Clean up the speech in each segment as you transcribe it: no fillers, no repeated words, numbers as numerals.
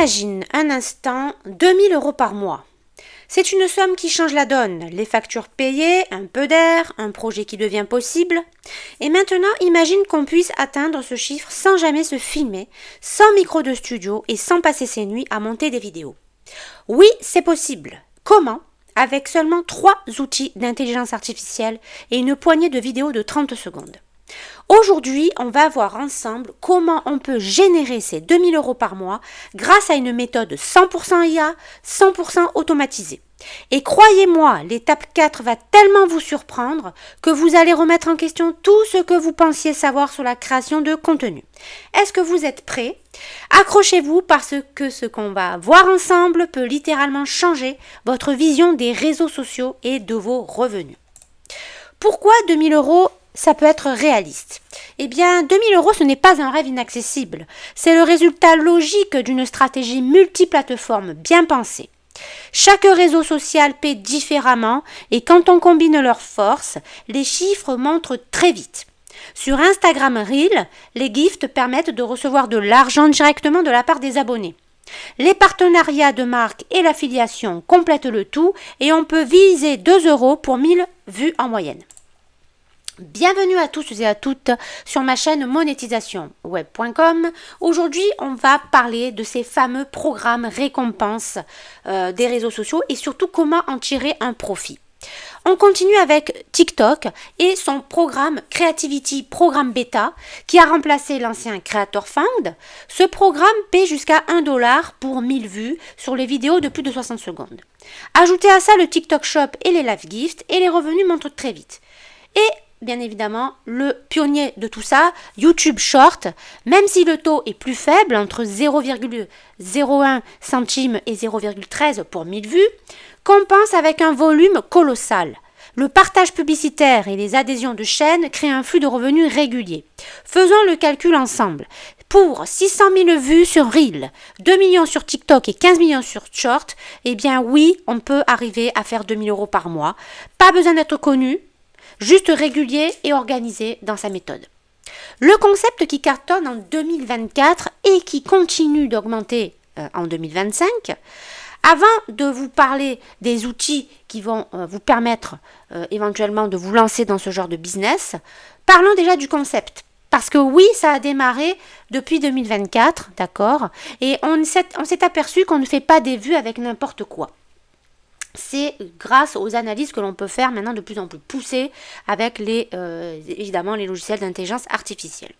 Imagine un instant 2 000 € par mois. C'est une somme qui change la donne. Les factures payées, un peu d'air, un projet qui devient possible. Et maintenant, imagine qu'on puisse atteindre ce chiffre sans jamais se filmer, sans micro de studio et sans passer ses nuits à monter des vidéos. Oui, c'est possible. Comment ? Avec seulement 3 outils d'intelligence artificielle et une poignée de vidéos de 30 secondes. Aujourd'hui, on va voir ensemble comment on peut générer ces 2 000 € par mois grâce à une méthode 100% IA, 100% automatisée. Et croyez-moi, l'étape 4 va tellement vous surprendre que vous allez remettre en question tout ce que vous pensiez savoir sur la création de contenu. Est-ce que vous êtes prêts ? Accrochez-vous parce que ce qu'on va voir ensemble peut littéralement changer votre vision des réseaux sociaux et de vos revenus. Pourquoi 2 000 € ? Ça peut être réaliste. Eh bien, 2 000 € ce n'est pas un rêve inaccessible. C'est le résultat logique d'une stratégie multiplateforme bien pensée. Chaque réseau social paie différemment et quand on combine leurs forces, les chiffres montrent très vite. Sur Instagram Reel, les gifts permettent de recevoir de l'argent directement de la part des abonnés. Les partenariats de marque et l'affiliation complètent le tout et on peut viser 2 € pour 1000 vues en moyenne. Bienvenue à tous et à toutes sur ma chaîne monétisationnweb.com. Aujourd'hui, on va parler de ces fameux programmes récompenses des réseaux sociaux et surtout comment en tirer un profit. On continue avec TikTok et son programme Creativity Programme Beta qui a remplacé l'ancien Creator Fund. Ce programme paie jusqu'à 1 $ pour 1000 vues sur les vidéos de plus de 60 secondes. Ajoutez à ça le TikTok Shop et les Live Gifts et les revenus montent très vite. Et bien évidemment, le pionnier de tout ça, YouTube Short, même si le taux est plus faible, entre 0,01 centimes et 0,13 pour 1000 vues, compense avec un volume colossal. Le partage publicitaire et les adhésions de chaînes créent un flux de revenus régulier. Faisons le calcul ensemble. Pour 600 000 vues sur Reel, 2 millions sur TikTok et 15 millions sur Short, eh bien oui, on peut arriver à faire 2 000 € par mois. Pas besoin d'être connu. Juste régulier et organisé dans sa méthode. Le concept qui cartonne en 2024 et qui continue d'augmenter en 2025, avant de vous parler des outils qui vont vous permettre éventuellement de vous lancer dans ce genre de business, parlons déjà du concept. Parce que oui, ça a démarré depuis 2024, d'accord, et on s'est aperçu qu'on ne fait pas des vues avec n'importe quoi. C'est grâce aux analyses que l'on peut faire maintenant de plus en plus poussées avec évidemment les logiciels d'intelligence artificielle.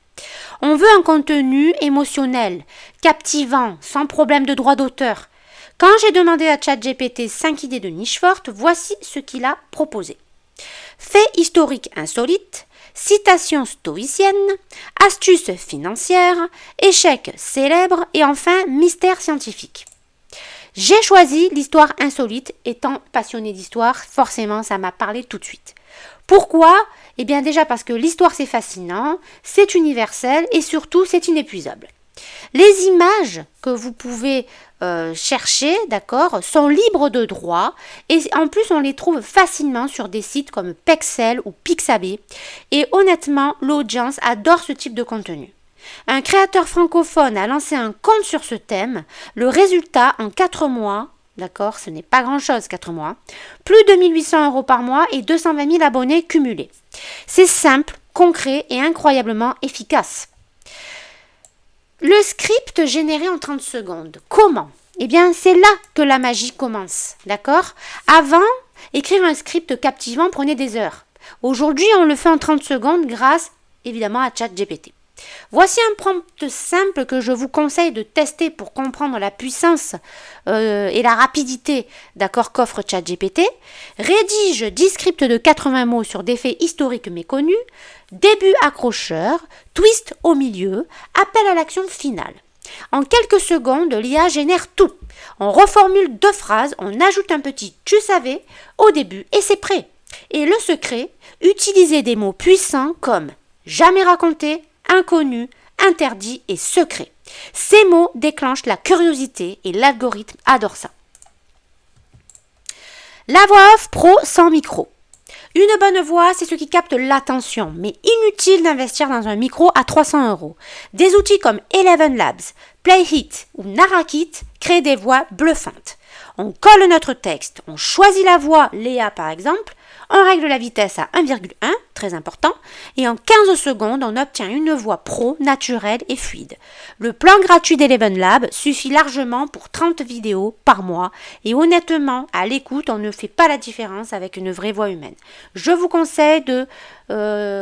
On veut un contenu émotionnel, captivant, sans problème de droit d'auteur. Quand j'ai demandé à ChatGPT 5 idées de niche forte, voici ce qu'il a proposé. Faits historiques insolites, citations stoïciennes, astuces financières, échecs célèbres et enfin mystères scientifiques. J'ai choisi l'histoire insolite, étant passionnée d'histoire, forcément ça m'a parlé tout de suite. Pourquoi ? Eh bien déjà parce que l'histoire c'est fascinant, c'est universel et surtout c'est inépuisable. Les images que vous pouvez chercher, d'accord, sont libres de droit et en plus on les trouve facilement sur des sites comme Pexel ou Pixabay et honnêtement l'audience adore ce type de contenu. Un créateur francophone a lancé un compte sur ce thème. Le résultat, en 4 mois, d'accord, ce n'est pas grand-chose, 4 mois, plus de 1 800 € par mois et 220 000 abonnés cumulés. C'est simple, concret et incroyablement efficace. Le script généré en 30 secondes. Comment ? Eh bien, c'est là que la magie commence, d'accord ? Avant, écrire un script captivant prenait des heures. Aujourd'hui, on le fait en 30 secondes grâce, évidemment, à ChatGPT. Voici un prompt simple que je vous conseille de tester pour comprendre la puissance et la rapidité d'accord qu'offre ChatGPT. Rédige 10 scripts de 80 mots sur des faits historiques méconnus, début accrocheur, twist au milieu, appel à l'action finale. En quelques secondes, l'IA génère tout. On reformule 2 phrases, on ajoute un petit « tu savais » au début et c'est prêt. Et le secret, utiliser des mots puissants comme « jamais raconté », inconnu, interdit et secret. Ces mots déclenchent la curiosité et l'algorithme adore ça. La voix off pro sans micro. Une bonne voix, c'est ce qui capte l'attention, mais inutile d'investir dans un micro à 300 €. Des outils comme Eleven Labs, Playhit ou Narakit créer des voix bluffantes. On colle notre texte, on choisit la voix, Léa par exemple, on règle la vitesse à 1,1, très important, et en 15 secondes, on obtient une voix pro, naturelle et fluide. Le plan gratuit d'Eleven Lab suffit largement pour 30 vidéos par mois, et honnêtement, à l'écoute, on ne fait pas la différence avec une vraie voix humaine. Je vous conseille de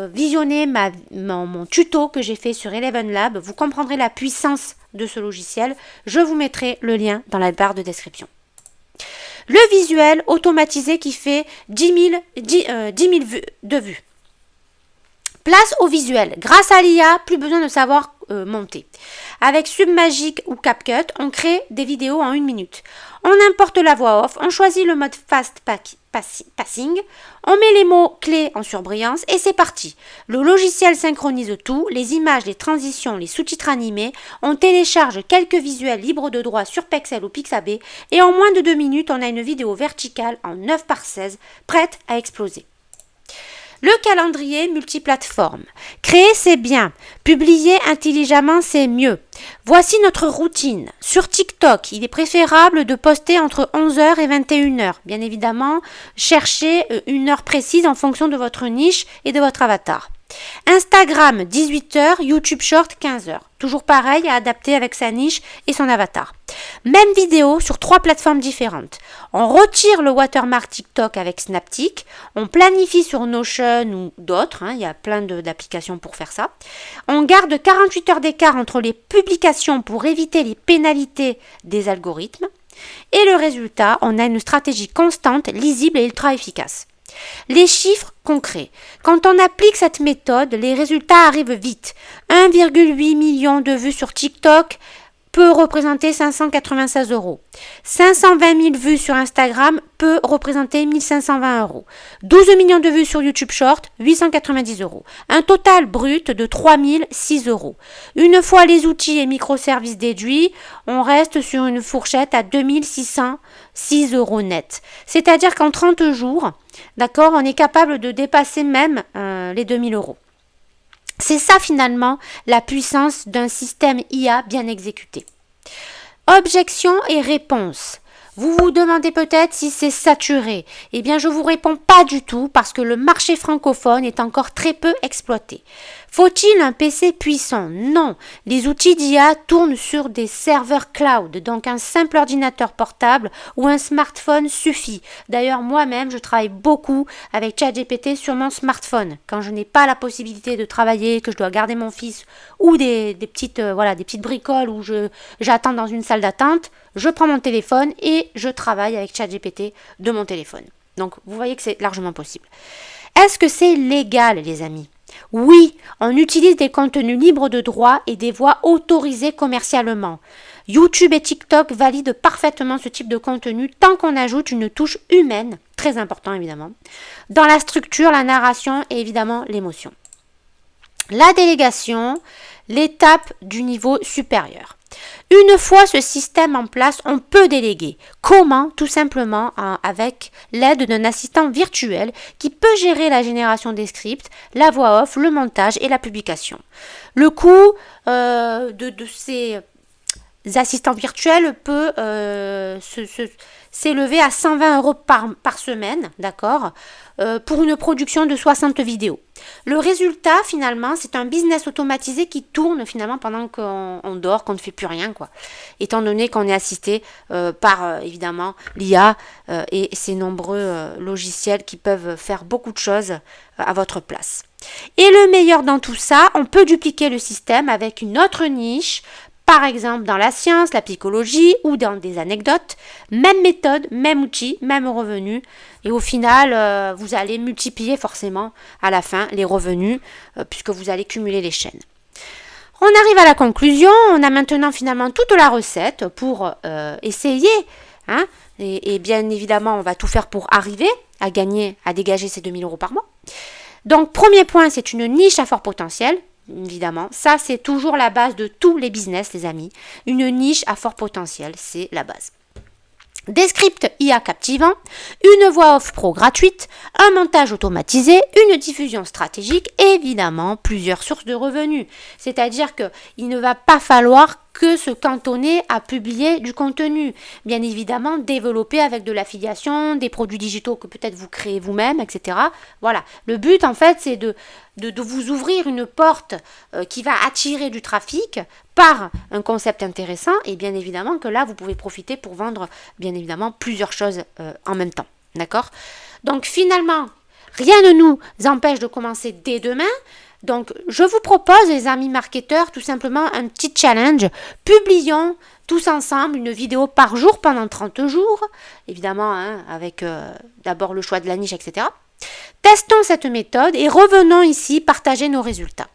visionner mon tuto que j'ai fait sur Eleven Lab, vous comprendrez la puissance de ce logiciel, je vous mettrai le lien dans la barre de description. Le visuel automatisé qui fait 10 000 vues, de vues. Place au visuel. Grâce à l'IA, plus besoin de savoir monter. Avec Submagic ou CapCut, on crée des vidéos en 1 minute. On importe la voix off, on choisit le mode fast passing, on met les mots clés en surbrillance et c'est parti. Le logiciel synchronise tout, les images, les transitions, les sous-titres animés, on télécharge quelques visuels libres de droit sur Pexel ou Pixabay et en moins de 2 minutes, on a une vidéo verticale en 9:16 prête à exploser. Le calendrier multiplateforme. Créer, c'est bien. Publier intelligemment, c'est mieux. Voici notre routine. Sur TikTok, il est préférable de poster entre 11h et 21h. Bien évidemment, cherchez une heure précise en fonction de votre niche et de votre avatar. Instagram, 18h, YouTube Short, 15h. Toujours pareil, à adapter avec sa niche et son avatar. Même vidéo sur 3 plateformes différentes. On retire le watermark TikTok avec Snaptik. On planifie sur Notion ou d'autres. Il y a plein d'applications pour faire ça. On garde 48 heures d'écart entre les publications pour éviter les pénalités des algorithmes. Et le résultat, on a une stratégie constante, lisible et ultra efficace. Les chiffres concrets. Quand on applique cette méthode, les résultats arrivent vite. 1,8 million de vues sur TikTok peut représenter 596 €. 520 000 vues sur Instagram peut représenter 1520 €. 12 millions de vues sur YouTube Short, 890 €. Un total brut de 3006 €. Une fois les outils et microservices déduits, on reste sur une fourchette à 2606 € net. C'est-à-dire qu'en 30 jours, d'accord, on est capable de dépasser même les 2000 €. C'est ça finalement la puissance d'un système IA bien exécuté. Objections et réponses. Vous vous demandez peut-être si c'est saturé. Eh bien, je vous réponds pas du tout parce que le marché francophone est encore très peu exploité. Faut-il un PC puissant? Non. Les outils d'IA tournent sur des serveurs cloud, donc un simple ordinateur portable ou un smartphone suffit. D'ailleurs, moi-même, je travaille beaucoup avec ChatGPT sur mon smartphone. Quand je n'ai pas la possibilité de travailler, que je dois garder mon fils ou des petites bricoles où j'attends dans une salle d'attente, je prends mon téléphone et je travaille avec ChatGPT de mon téléphone. Donc, vous voyez que c'est largement possible. Est-ce que c'est légal, les amis? Oui, on utilise des contenus libres de droit et des voix autorisées commercialement. YouTube et TikTok valident parfaitement ce type de contenu tant qu'on ajoute une touche humaine, très important évidemment, dans la structure, la narration et évidemment l'émotion. La délégation, l'étape du niveau supérieur. Une fois ce système en place, on peut déléguer. Comment? Tout simplement avec l'aide d'un assistant virtuel qui peut gérer la génération des scripts, la voix off, le montage et la publication. Le coût de ces assistants virtuels peut s'élever à 120 € par semaine, d'accord, pour une production de 60 vidéos. Le résultat, finalement, c'est un business automatisé qui tourne finalement pendant qu'on dort, qu'on ne fait plus rien, quoi. Étant donné qu'on est assisté par, évidemment, l'IA et ses nombreux logiciels qui peuvent faire beaucoup de choses à votre place. Et le meilleur dans tout ça, on peut dupliquer le système avec une autre niche, par exemple dans la science, la psychologie ou dans des anecdotes. Même méthode, même outil, même revenu. Et au final, vous allez multiplier forcément à la fin les revenus puisque vous allez cumuler les chaînes. On arrive à la conclusion. On a maintenant finalement toute la recette pour essayer. Et bien évidemment, on va tout faire pour arriver à gagner, à dégager ces 2000 € par mois. Donc, premier point, c'est une niche à fort potentiel. Évidemment, ça c'est toujours la base de tous les business, les amis. Une niche à fort potentiel, c'est la base. Des scripts IA captivants, une voix off pro gratuite, un montage automatisé, une diffusion stratégique et évidemment plusieurs sources de revenus. C'est-à-dire qu'il ne va pas falloir que se cantonner à publier du contenu. Bien évidemment, développer avec de l'affiliation, des produits digitaux que peut-être vous créez vous-même, etc. Voilà. Le but, en fait, c'est de vous ouvrir une porte qui va attirer du trafic par un concept intéressant. Et bien évidemment que là, vous pouvez profiter pour vendre, bien évidemment, plusieurs choses en même temps. D'accord? Donc, finalement, rien ne nous empêche de commencer dès demain. Donc, je vous propose, les amis marketeurs, tout simplement un petit challenge. Publions tous ensemble une vidéo par jour pendant 30 jours. Évidemment, hein, avec d'abord le choix de la niche, etc. Testons cette méthode et revenons ici partager nos résultats.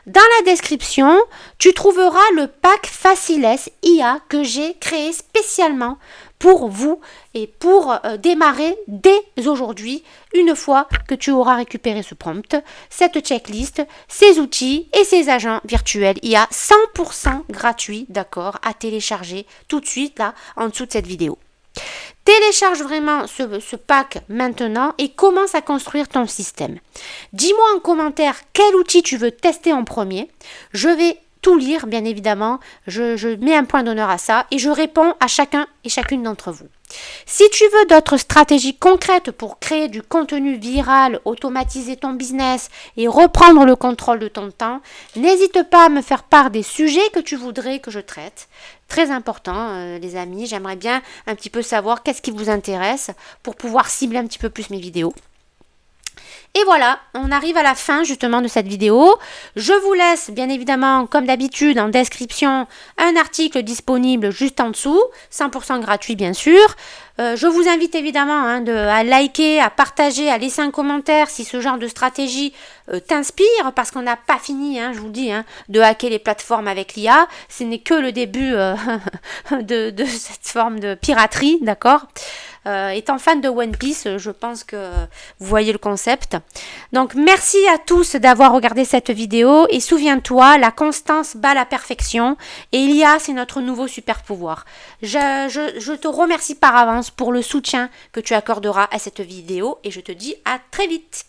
Dans la description, tu trouveras le pack Faciles IA que j'ai créé spécialement pour vous et pour démarrer dès aujourd'hui, une fois que tu auras récupéré ce prompt, cette checklist, ces outils et ces agents virtuels IA 100% gratuits, d'accord, à télécharger tout de suite là en dessous de cette vidéo. Télécharge vraiment ce pack maintenant et commence à construire ton système. Dis-moi en commentaire quel outil tu veux tester en premier. Je vais tout lire, bien évidemment. Je mets un point d'honneur à ça et je réponds à chacun et chacune d'entre vous. Si tu veux d'autres stratégies concrètes pour créer du contenu viral, automatiser ton business et reprendre le contrôle de ton temps, n'hésite pas à me faire part des sujets que tu voudrais que je traite. Très important, les amis, j'aimerais bien un petit peu savoir qu'est-ce qui vous intéresse pour pouvoir cibler un petit peu plus mes vidéos. Et voilà, on arrive à la fin justement de cette vidéo. Je vous laisse bien évidemment, comme d'habitude, en description, un article disponible juste en dessous, 100% gratuit bien sûr. Je vous invite évidemment à liker, à partager, à laisser un commentaire si ce genre de stratégie t'inspire, parce qu'on n'a pas fini, je vous le dis, de hacker les plateformes avec l'IA. Ce n'est que le début de cette forme de piraterie, d'accord ? Étant fan de One Piece, je pense que vous voyez le concept. Donc merci à tous d'avoir regardé cette vidéo et souviens-toi, la constance bat la perfection et l'IA c'est notre nouveau super pouvoir. Je te remercie par avance pour le soutien que tu accorderas à cette vidéo et je te dis à très vite.